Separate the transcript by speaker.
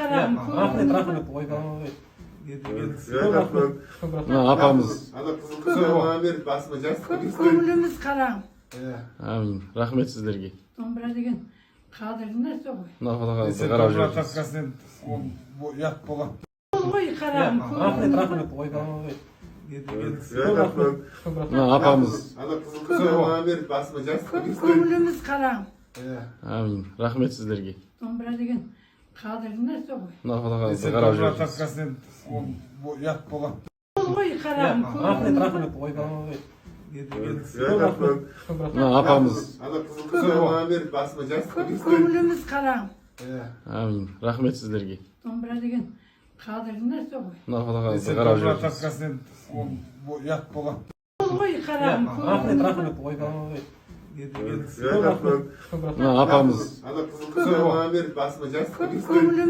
Speaker 1: қарағым.
Speaker 2: Рахмет, ойбай.
Speaker 3: Апамыз.
Speaker 4: Ана қызыл қыздарға беріп басыма жастық
Speaker 1: Көңіліміз қарағым.
Speaker 3: Әмин. Рахмет сіздерге.
Speaker 1: Домбыра деген қадірлі нәрсе ғой.
Speaker 3: Қарап жүрсіз.
Speaker 2: Ят болады.
Speaker 1: Ой қарағым.
Speaker 2: Рахмет, ойбай.
Speaker 3: Апамыз.
Speaker 4: Ана қызыл қыздарға беріп басыма жастық
Speaker 1: Көңіліміз қарағым.
Speaker 3: Әмин. Рахмет сіздерге.
Speaker 1: Домбыра деген қадірлі нәрсе ғой.
Speaker 3: Қарап жүрсіз.
Speaker 2: Ят болады.
Speaker 1: Ой қарағым.
Speaker 2: Рахмет, ойбай.
Speaker 3: Апамыз.
Speaker 4: Ана қызыл қыздарға беріп басыма жастық
Speaker 1: Көңіліміз қарағым.
Speaker 3: Әмин. Рахмет сіздерге.
Speaker 1: Домбыра деген қадірлі нәрсе ғой.
Speaker 3: Қарап жүрсіз.
Speaker 2: Ят болады.
Speaker 1: Ой қарағым.
Speaker 2: Рахмет, ойбай.
Speaker 3: Апамыз.
Speaker 4: Ана қызыл қыздарға беріп басыма жастық
Speaker 1: Көңіліміз